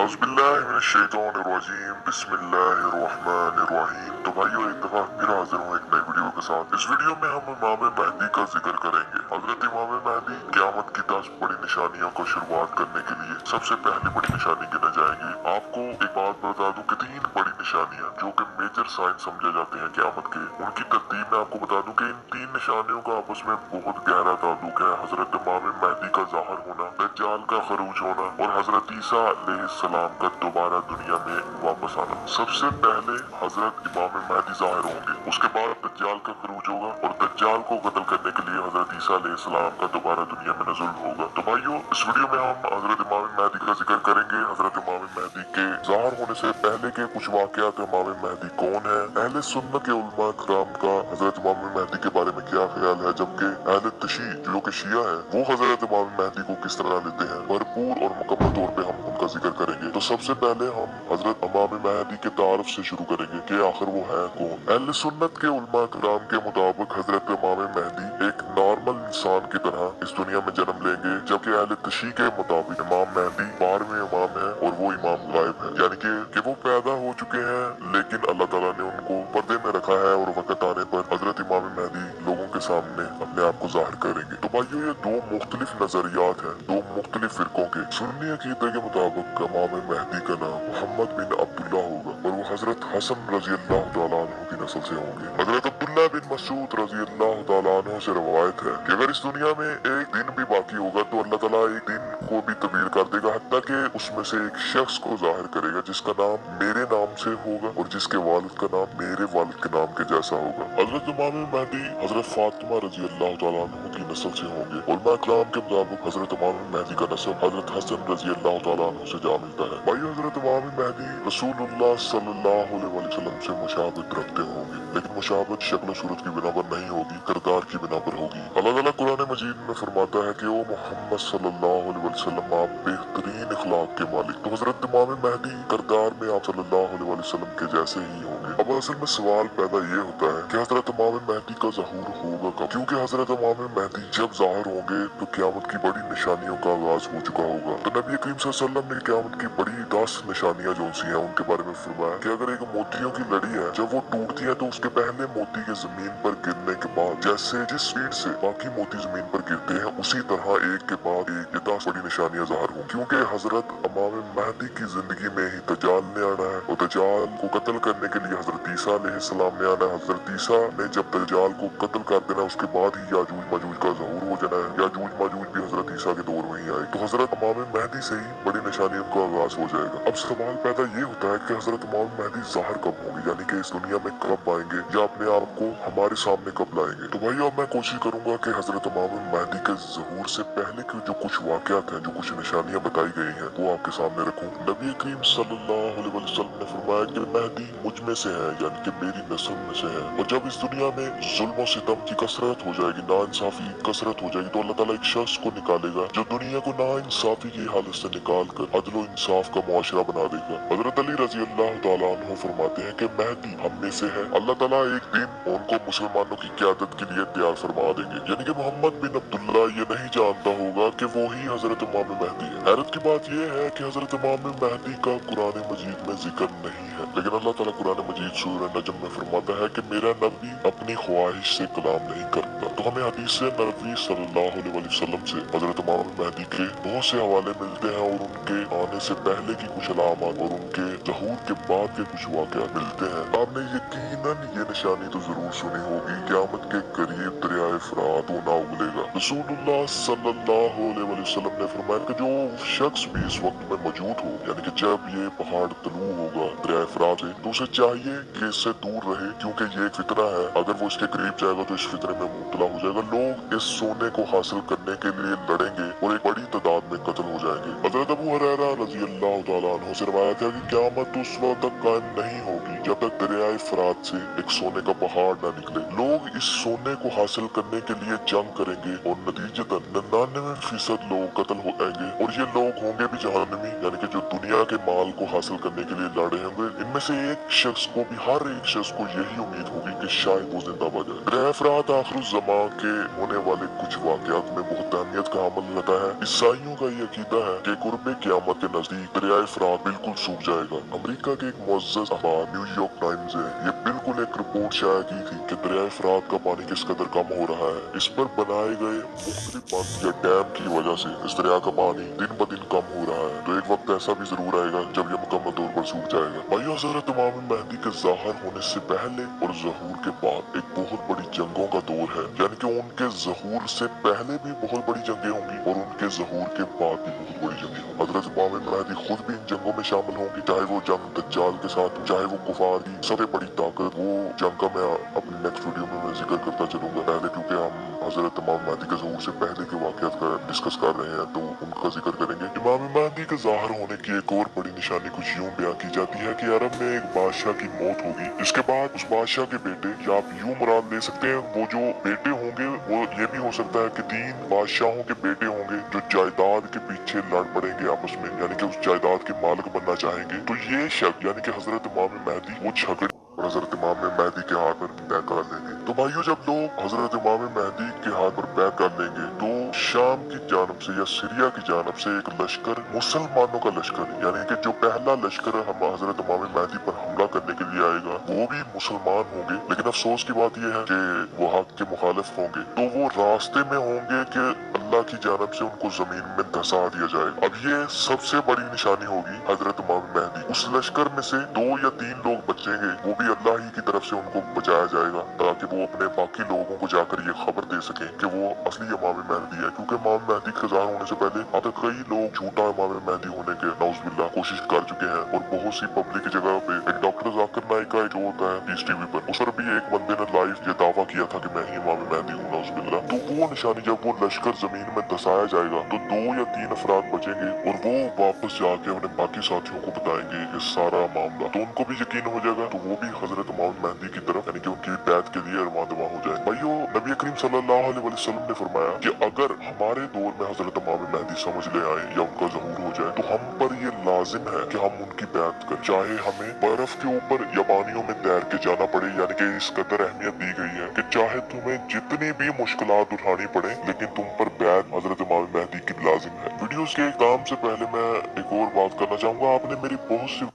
औज़ुबिल्लाहिमिनश्शैतानिर्रजीम बिस्मिल्लाहिर्रहमानिर्रहीम। तो भाइयों, एक दफ़ा फिर हाजिर हूँ एक नई वीडियो के साथ। इस वीडियो में हम इमाम महदी का जिक्र करेंगे। हजरत इमाम महदी क़यामत की 10 बड़ी निशानियों को शुरुआत करने के लिए सबसे पहली बड़ी निशानी गिने जाएंगे। आपको एक बात बता दूं कि 3 बड़ी निशानियां जो कि मेजर साइन समझे जाते हैं क़यामत के, उनकी तरतीब में आपको बता दूं कि इन 3 निशानियों का आपस में बहुत गहरा ताल्लुक है। हजरत इमाम महदी का ज़ाहिर होना, दज्जाल का खरूज होना और हजरत ईसा अलैहिस्सलाम का दोबारा दुनिया में वापस आना। सबसे पहले हजरत इमाम महदी ज़ाहिर होंगे, उसके बाद दज्जाल का खरूज होगा और दज्जाल को कत्ल करने के लिए हजरत ईसा अलैहिस्सलाम का दोबारा दुनिया में नज़ुल होगा। तो भाइयों, इस वीडियो में हम हजरत इमाम महदी का जिक्र करेंगे। हजरत इमाम महदी के ज़ाहिर होने से पहले के कुछ वाक़यात, इमाम महदी कौन है, अहले सुन्नत के उलमा कराम का हजरत इमाम महदी के बारे में क्या ख्याल है, जबकि अहले तशी जो कि शिया है वो हजरत इमाम महदी को किस तरह लेते हैं, भरपूर और मुकम्मल तौर पे हम उनका जिक्र करेंगे। तो सबसे पहले हम हजरत इमाम महदी के तारुफ से शुरू करेंगे कि आखिर वो है कौन। अहले सुन्नत के उलमा कराम के मुताबिक हजरत इमाम महदी एक नॉर्मल इंसान की तरह इस दुनिया में जन्म लेंगे, जबकि अहले तशी के मुताबिक इमाम महदी 12वें इमाम है और वो इमाम गायब है, यानी कि वो पैदा हो चुके हैं लेकिन अल्लाह ताला ने उनको पर्दे में रखा है और वक्त आने पर हजरत इमाम महदी लोगों के सामने अपने आप को जाहिर करेंगे। तो भाइयों, ये 2 मुख्तलिफ नजरियात हैं 2 मुख्तलिफ फिरकों के। सुन्नी अकीदे के मुताबिक इमाम महदी का नाम मोहम्मद बिन अब्दुल्ला होगा और वो हजरत हसन रजी अल्लाह तआला अन्हु की नस्ल से होंगे। हजरत अब्दुल्ला बिन मसूद रजी अल्लाह तआला अन्हु से रवायत है कि अगर इस दुनिया में एक दिन भी बाकी होगा तो अल्लाह ताला एक दिन को भी तब्दील कर देगा, हत्ता कि उसमें से एक शख्स को जाहिर करेगा जिसका नाम मेरे नाम से होगा और जिसके वालिद का नाम मेरे वालिद के नाम के जैसा होगा। हजरत इमाम महदी हजरत फातिमा रजी अल्लाह तआला अन्हु की नस्ल से होंगे। उलमा इकराम के मुताबिक हजरत इमाम महदी का नस्ब हजरत हसन रजी अल्लाह तआला अन्हु से जा मिलता है। भाई, हजरत इमाम महदी रसूलुल्लाह सल्लल्लाहु अलैहि वसल्लम से मुशाबहत रखते होंगे, लेकिन मुशाबहत शक्ल सूरत की बिना पर नहीं होगी, किरदार की बिना पर होगी। अल्लाह ताला कुरान मजीद में फरमाता है कि ओ मोहम्मद सल्लल्लाहु अलैहि वसल्लम, आप बेहतरीन अखलाक के मालिक। तो हजरत इमाम महदी किरदार में आप सल्लल्लाहु अलैहि वसल्लम के जैसे ही होंगे। अब असल में सवाल पैदा ये होता है कि हजरत इमाम महदी का ज़हूर होगा कब, क्योंकि हजरत इमाम महदी जब ज़ाहिर होंगे तो क़यामत की बड़ी निशानियों का आगाज हो चुका होगा। तो नबी करीम सल्लल्लाहु अलैहि वसल्लम ने क़यामत की बड़ी 10 निशानियां जो सी हैं उनके बारे में फरमाया कि अगर एक मोतियों की लड़ी है, जब वो टूटती है तो उसके पहले मोती के जमीन पर गिरने के बाद जैसे जिस स्पीड से बाकी मोती जमीन पर गिरते हैं, उसी तरह एक के बाद एक ये 10 बड़ी निशानियां ज़ाहिर हों, क्योंकि हजरत इमाम महदी की जिंदगी में ही दज्जाल ने आना है और दज्जाल को कत्ल करने के लिए हजरत ईसा अलैहिस्सलाम ने आना है। हजरत ईसा ने जब दज्जाल को कत्ल कर देना, उसके बाद ही याजूज माजूज का ज़हूर हो जाना है। याजूज माजूज भी हजरत ईसा के दौर में ही आए, तो हजरत इमाम महदी से ही बड़ी निशानियों का आगाज हो जाएगा। अब सवाल पैदा ये होता है कि हजरत इमाम महदी ज़ाहिर कब होंगे, यानी कि इस दुनिया में कब आएंगे या अपने आप को हमारे सामने कब लाएंगे। तो भाई, अब मैं कोशिश करूंगा कि हजरत इमाम महदी के ज़हूर से पहले के जो कुछ वाक़यात हैं, जो कुछ निशानियां बताई गई हैं, वो आपके सामने रखूं। नबी करीम सल्लल्लाहु अलैहि वसल्लम ने फरमाया कि महदी मुझ में से है, यानी कि मेरी नस्ल में से है, और जब इस दुनिया में जुल्म और सितम की कसरत हो जाएगी, नाइंसाफी की कसरत हो जाएगी, तो अल्लाह ताला एक शख्स को निकालेगा जो दुनिया को नाइंसाफी की हालत से निकाल कर अदल और इंसाफ का मुआशरा बना देगा। हजरत अली रजी अल्लाह तआला अन्हु फरमाते हैं कि महदी हम में से है, अल्लाह ताला एक दिन उनको मुसलमानों की क़यादत के लिए तैयार फरमा देंगे, यानी कि मोहम्मद बिन अब्दुल्ला ये नहीं जानता होगा कि वो ही हजरत इमाम महदी है। हैरत की बात यह है कि हजरत इमाम महदी का कुरान मजीद में जिक्र नहीं है, लेकिन अल्लाह ताला कुरान मजीद सूरह नजम में फरमाता है कि मेरा नबी अपनी ख्वाहिश से कलाम नहीं करता। तो हमें हदीस नबवी सल्लल्लाहु अलैहि वसल्लम से हजरत इमाम महदी के बहुत से हवाले मिलते हैं और उनके आने से पहले की कुछ अलामत और उनके ज़हूर के बाद के कुछ वाक़यात मिलते हैं। आपने यकीनन ये निशानी तो जरूर सुनी होगी, क़यामत के करीब दरियाए फरात ना उगलेगा। रसूलुल्लाह सल्लल्लाहु अलैहि वसल्लम ने फरमाया कि जो शख्स भी इस वक्त में मौजूद हो, यानी कि जब ये पहाड़ तलू होगा दरियाए फरात से, तो उसे चाहिए कि इससे दूर रहे, क्योंकि ये एक फितना है। अगर वो इसके करीब जाएगा तो इस फितने में मुब्तला हो जाएगा। लोग इस सोने को हासिल करने के लिए लड़ेंगे और एक बड़ी तादाद में कत्ल हो जाएंगे। हज़रत अबू हुरैरा रज़ी अल्लाह तआला अन्हु से रिवायत है कि क़यामत उस वक्त तक कायम नहीं होगी जब तक दरियाए फरात से एक सोने का पहाड़ न निकले। लोग इस सोने को हासिल करने के लिए जंग करेंगे और नतीजतन 99% लोग कत्ल हो जाएंगे और ये लोग होंगे भी जहन्नमी, यानी कि जो दुनिया के माल को हासिल करने के लिए लड़े होंगे। इनमें से एक शख्स को भी, हर एक शख्स को यही उम्मीद होगी कि शायद वो जिंदा बच जाए। दरियाए फरात आखिर समा के होने वाले कुछ वाकयात में बहुत अहमियत का अमल रहता है। ईसाइयों का ये अकीदा है कि कुर्बे क़यामत के नजदीक दरियाए फरात बिल्कुल सूख जाएगा। अमेरिका के एक मुअज़्ज़ज़ अखबार न्यूयॉर्क टाइम्स ने ये बिल्कुल एक रिपोर्ट शाया की थी कि दरियाए फरात का पानी किस कदर कम हो रहा है। इस पर बनाए गए मुख्तलिफ बंद या डैम की वजह से इस दरिया का पानी दिन ब दिन कम हो रहा है। तो एक वक्त ऐसा भी जरूर आएगा जब ये मुकम्मल तौर पर सूख जाएगा। भाइयों, हज़रत इमाम मेहदी के ज़ाहिर होने से पहले और ज़हूर के बाद एक बहुत बड़ी जंगों का दौर है, यानी कि उनके ज़हूर से पहले भी बहुत बड़ी जंगें होंगी और उनके ज़हूर के बाद भी बहुत बड़ी जंगें होंगी। हज़रत इमाम मेहदी खुद भी इन जंगों में शामिल होंगी, चाहे वो जंग दज्जाल के साथ, चाहे वो कुफार की सबसे बड़ी ताकत। वो जंग का मैं अपने नेक्स्ट वीडियो में मैं जिक्र करता चलूंगा। पहले क्योंकि हम हज़रत इमाम मेहदी के ज़हूर से पहले के वाक़यात का डिस्कस कर रहे हैं, तो उनका जिक्र करेंगे। इमाम मेहदी के ज़ाहिर होने की एक और बड़ी निशानी कुछ यूं बयान की जाती है कि अरब में एक बादशाह की मौत होगी, जिसके बाद उस बादशाह के बेटे, या आप यूं मुराद ले सकते हैं वो जो बेटे होंगे वो ये भी हो सकता है कि 3 बादशाहों के बेटे होंगे जो जायदाद के पीछे लड़ पड़ेंगे आपस में, यानी कि उस जायदाद के मालिक बनना चाहेंगे। तो ये शख्स यानी कि हज़रत इमाम मेहदी वो झगड़े और हज़रत इमाम मेहदी के हाथ पर बैक कर लेंगे। तो भाइयों, जब लोग हज़रत इमाम मेहदी के हाथ पर बैक कर लेंगे तो शाम की जानब से या सीरिया की जानब से एक लश्कर, मुसलमानों का लश्कर, यानी कि जो पहला लश्कर हम हज़रत इमाम मेहदी पर हमला करने के लिए आएगा वो भी मुसलमान होंगे। लेकिन अफसोस की बात यह है कि वो हक के मुखालिफ होंगे, तो वो रास्ते में होंगे कि अल्लाह की जानब से उनको जमीन में धसा दिया जाए। अब ये सबसे बड़ी निशानी होगी हज़रत इमाम मेहदी। उस लश्कर में से 2 या 3 लोग बचेंगे, वो भी अल्लाह ही की तरफ से उनको बचाया जाएगा, ताकि वो अपने बाकी लोगों को जाकर ये खबर दे सके कि वो असली इमाम मेहदी है। क्योंकि इमाम मेहदी के ज़ाहिर होने से पहले अब तक कई लोग झूठा इमाम मेहदी होने के नाउज़ुबिल्लाह कोशिश कर चुके हैं, और बहुत सी पब्लिक की जगह पे एक डॉक्टर जाकिर नाइक का जो होता है पीस टीवी पर, उस पर भी एक बंदे ने लाइव ये दावा किया था कि मैं ही इमाम मेहदी हूँ, नाउज़ुबिल्लाह। तो वो निशानी, जब वो लश्कर जमीन में धसाया जाएगा तो 2 या 3 अफराद बचेंगे और वो वापस जाके अपने बाकी साथियों को बताएंगे ये सारा मामला, तो उनको भी यकीन हो जाएगा, तो वो भी हज़रत इमाम मेहदी की तरफ यानी कि उनकी बैत के लिए रवाना हो जाए। भाइयों, नबी करीम सल्लल्लाहु अलैहि वसल्लम ने फरमाया कि अगर हमारे दौर में हज़रत इमाम मेहदी समझ ले आए या उनका ज़हूर हो जाए तो हम पर ये लाजिम है कि हम उनकी बैत करें, चाहे हमें बर्फ के ऊपर या पानियों में तैर के जाना पड़े, यानी कि इस कदर अहमियत दी गई है कि चाहे तुम्हें जितनी भी मुश्किलात उठानी पड़े लेकिन तुम पर बैत हज़रत इमाम मेहदी की लाजिम है। वीडियोस के काम से पहले मैं एक और बात करना चाहूंगा। आपने मेरी बहुत सी